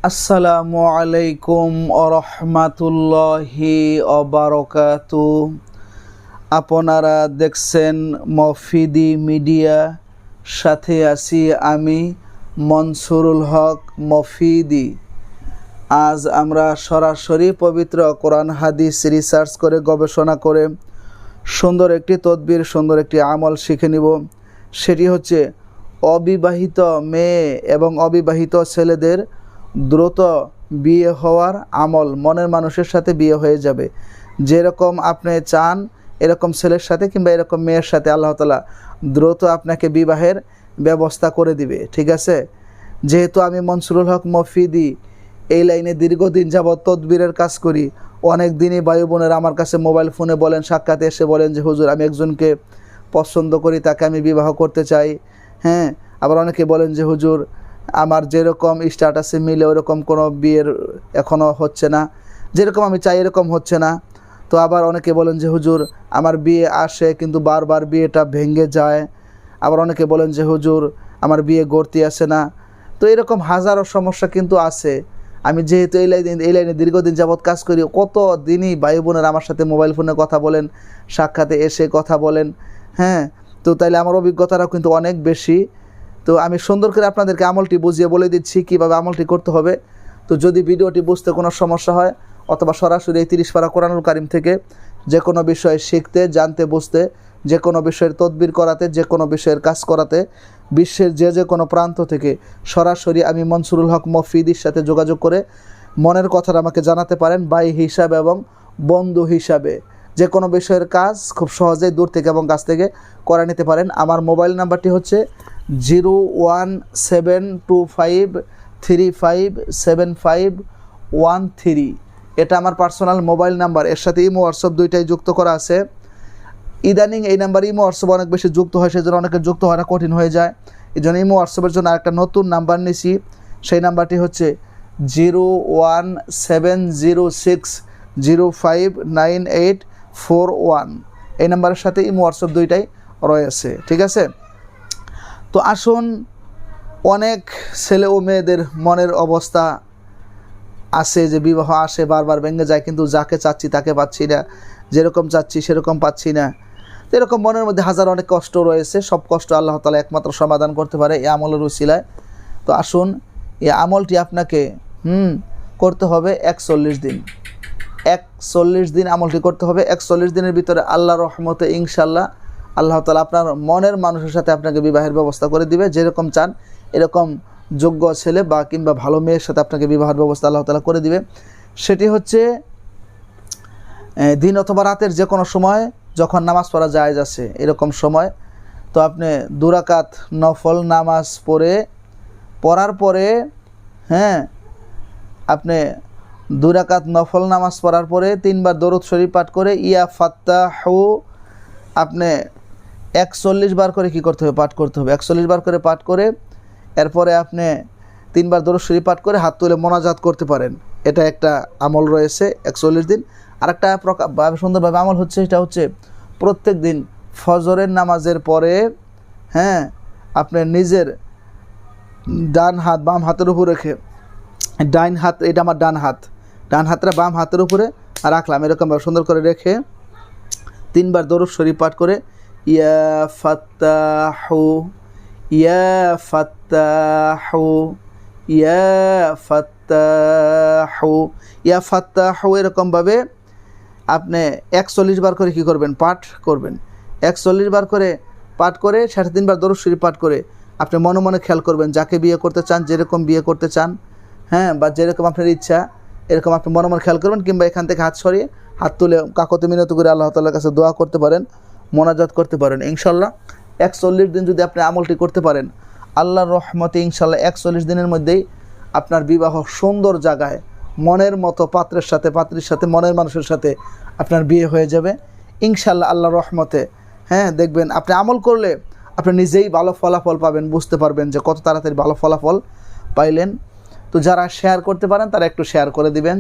আসসালামু আলাইকুম ওরহমাতুল্লাহি ওবারাকাতু। আপনারা দেখছেন মফিদি মিডিয়া, সাথে আছি আমি মনসুরুল হক মফিদি। আজ আমরা সরাসরি পবিত্র কোরআন হাদিস রিসার্চ করে গবেষণা করে সুন্দর একটি তদবির, সুন্দর একটি আমল শিখে নিব। সেটি হচ্ছে অবিবাহিত মেয়ে এবং অবিবাহিত ছেলেদের দ্রুত বিয়ে হওয়ার আমল। মনের মানুষের সাথে বিয়ে হয়ে যাবে, যেরকম আপনি চান এরকম ছেলের সাথে কিংবা এরকম মেয়ের সাথে আল্লাহ তাআলা দ্রুত আপনাকে বিবাহের ব্যবস্থা করে দিবে। ঠিক আছে, যেহেতু আমি মনসুরুল হক মফিদি এই লাইনে দীর্ঘদিন যাবৎ তদবিরের কাজ করি, অনেক দিনই ভাই বোনেরা আমার কাছে মোবাইল ফোনে বলেন, সাক্ষাতে এসে বলেন যে হুজুর আমি একজনকে পছন্দ করি, তাকে আমি বিবাহ করতে চাই। হ্যাঁ, আবার অনেকে বলেন যে হুজুর আমার যেরকম স্ট্যাটাসে মিলে ওরকম কোনো বিয়ের এখনও হচ্ছে না, যেরকম আমি চাই এরকম হচ্ছে না। তো আবার অনেকে বলেন যে হুজুর আমার বিয়ে আসে কিন্তু বারবার বিয়েটা ভেঙে যায়। আবার অনেকে বলেন যে হুজুর আমার বিয়ে গড়তি আসে না। তো এরকম হাজারো সমস্যা কিন্তু আছে। আমি যেহেতু এই লাইনে দীর্ঘদিন যাবৎ কাজ করি, কত দিনই ভাই বোনেরা আমার সাথে মোবাইল ফোনে কথা বলেন, সাক্ষাতে এসে কথা বলেন। হ্যাঁ, তো তাইলে আমার অভিজ্ঞতাটাও কিন্তু অনেক বেশি। তো আমি সুন্দর করে আপনাদেরকে আমলটি বুঝিয়ে বলে দিচ্ছি কীভাবে আমলটি করতে হবে। তো যদি ভিডিওটি বুঝতে কোনো সমস্যা হয় অথবা সরাসরি এই 30 পারা কোরআনুল কারীম থেকে যে কোনো বিষয় শিখতে, জানতে, বুঝতে, যে কোনো বিষয়ের তদবির করাতে, যে কোনো বিষয়ের কাজ করাতে, বিশ্বের যে কোনো প্রান্ত থেকে সরাসরি আমি মনসুরুল হক মফিদির সাথে যোগাযোগ করে মনের কথাটা আমাকে জানাতে পারেন। ভাই হিসাবে এবং বন্ধু হিসাবে যে কোনো বিষয়ের কাজ খুব সহজেই দূর থেকে এবং কাছ থেকে করে নিতে পারেন। আমার মোবাইল নাম্বারটি হচ্ছে 01725357513। এটা আমার পার্সোনাল মোবাইল নাম্বার। এর সাথে ইমো হোয়াটসঅ্যাপ দুইটাই যুক্ত করা আছে। ইদানিং এই নাম্বার ইমো হোয়াটসঅ্যাপ অনেক বেশি যুক্ত হয়, সেই জন্য অনেকের যুক্ত হওয়াটা কঠিন হয়ে যায়। এই জন্য ইমো হোয়াটসঅ্যাপের জন্য আরেকটা নতুন নাম্বার নিয়েছি। সেই নাম্বারটি হচ্ছে 01706059841। এই নাম্বারের সাথে ইমো হোয়াটসঅ্যাপ দুইটাই রয়েছে। ঠিক আছে, তো আসুন, অনেক ছেলে ও মেয়েদের মনের অবস্থা আছে যে বিবাহ আসে বারবার ভেঙে যায়, কিন্তু যাকে চাচ্ছি তাকে পাচ্ছি না, যেরকম চাচ্ছি সেরকম পাচ্ছি না। তো এরকম মনের মধ্যে হাজার অনেক কষ্ট রয়েছে। সব কষ্ট আল্লাহ তাআলা একমাত্র সমাধান করতে পারে এই আমলের উসিলায়। তো আসুন, এই আমলটি আপনাকে করতে হবে 41 দিন। 41 দিন আমলটি করতে হবে। 41 দিনের ভিতরে আল্লাহর রহমতে ইনশাআল্লাহ আল্লাহ তাআলা আপনার মনের মানুষের সাথে আপনাকে বিবাহের ব্যবস্থা করে দিবে। যেরকম চান এরকম যোগ্য ছেলে বা কিংবা ভালো মেয়ের সাথে আপনাকে বিবাহের ব্যবস্থা আল্লাহ তাআলা করে দিবে। সেটি হচ্ছে দিন অথবা রাতের যে কোনো সময় যখন নামাজ পড়া জায়েজ আছে এরকম সময়। তো আপনি 2 রাকাত নফল নামাজ পড়ার পরে, হ্যাঁ, আপনি 2 রাকাত নফল নামাজ পড়ার পরে 3 বার দরুদ শরীফ পাঠ করে ইয়া ফাত্তাহু আপনি 41 বার করে কি করতে হবে? পাঠ করতে হবে। 41 বার করে পাঠ করে এরপরে আপনি 3 বার দরুদ শরীফ পাঠ করে হাত তুলে মোনাজাত করতে পারেন। এটা একটা আমল রয়েছে 41 দিন। আরেকটা সুন্দরভাবে আমল হচ্ছে, এটা হচ্ছে প্রত্যেক দিন ফজরের নামাজের পরে, হ্যাঁ, আপনি নিজের ডান হাত বাম হাতের উপর রেখে, ডান হাত এটা আমার ডান হাতটা বাম হাতের উপরে রাখলাম, এরকমভাবে সুন্দর করে রেখে 3 বার দরুদ শরীফ পাঠ করে ইয়া ফাত্তাহু ইয়া ফাত্তাহু ইয়া ফাত্তাহু ইয়া ফাত্তাহু এরকমভাবে আপনি 41 বার করে কী করবেন? পাঠ করবেন। 41 বার করে পাঠ করে 3.5 বার দরুদ শরীফ পাঠ করে আপনি মনে মনে খেয়াল করবেন যাকে বিয়ে করতে চান, যেরকম বিয়ে করতে চান, হ্যাঁ, বা যেরকম আপনার ইচ্ছা এরকম আপনি মনে মনে খেয়াল করবেন। কিংবা এখান থেকে হাত সরিয়ে হাত তুলে কাকতে মিনতি করে আল্লাহ তাআলার কাছে দোয়া করতে পারেন, মোনাজাত করতে পারেন। ইনশাআল্লাহ 41 দিন যদি আপনি আমলটি করতে পারেন, আল্লাহর রহমতে ইনশাআল্লাহ 41 দিনের মধ্যেই আপনার বিবাহ সুন্দর জায়গায় মনের মতো পাত্রের সাথে, পাত্রীর সাথে, মনের মানুষের সাথে আপনার বিয়ে হয়ে যাবে ইনশাআল্লাহ আল্লাহর রহমতে। হ্যাঁ, দেখবেন আপনি আমল করলে আপনি নিজেই ভালো ফলাফল পাবেন, বুঝতে পারবেন যে কত তাড়াতাড়ি ভালো ফলাফল পাইলেন। তো যারা শেয়ার করতে পারেন তারা একটু শেয়ার করে দিবেন।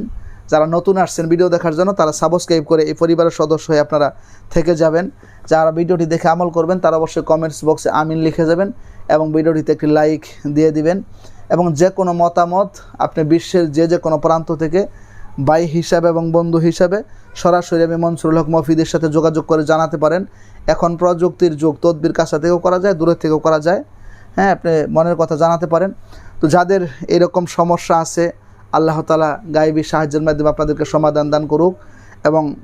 যারা নতুন আসছেন ভিডিও দেখার জন্য তারা সাবস্ক্রাইব করে এই পরিবারের সদস্য হয়ে আপনারা থেকে যাবেন। যারা ভিডিওটি দেখে আমল করবেন তারা অবশ্যই কমেন্টস বক্সে আমিন লিখে যাবেন এবং ভিডিওটিতে একটি লাইক দিয়ে দিবেন। এবং যে কোনো মতামত আপনি বিশ্বের যে কোনো প্রান্ত থেকে ভাই হিসাবে এবং বন্ধু হিসাবে সরাসরি আমি মনসুরুল হক মফিদের সাথে যোগাযোগ করে জানাতে পারেন। এখন প্রযুক্তির যুগ, তদবির কাছা থেকেও করা যায়, দূরের থেকেও করা যায়। হ্যাঁ, আপনি মনের কথা জানাতে পারেন। তো যাদের এরকম সমস্যা আছে, আল্লাহ তাআলা গায়েবী সাহায্যের মাধ্যমে আপনাদেরকে সমাধান দান করুক। এবং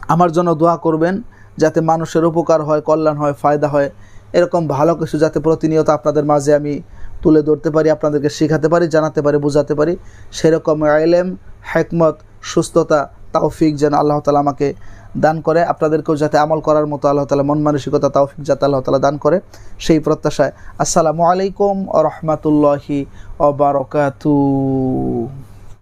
আমার জন্য দোয়া করবেন যাতে মানুষের উপকার হয়, কল্যাণ হয়, ফায়দা হয়, এরকম ভালো কিছু যাতে প্রতিনিয়ত আপনাদের মাঝে আমি তুলে ধরতে পারি, আপনাদেরকে শেখাতে পারি, জানাতে পারি, বোঝাতে পারি। সেরকম ইলম, হিকমত, সুস্থতা, তৌফিক যেন আল্লাহ তাআলা আমাকে দান করে। আপনাদেরকেও যাতে আমল করার মতো আল্লাহ তাআলা মন মানসিকতা, তৌফিক যাতে আল্লাহ তাআলা দান করে, সেই প্রত্যাশায় আসসালামু আলাইকুম ওয়া রাহমাতুল্লাহি ওয়া বারাকাতুহু।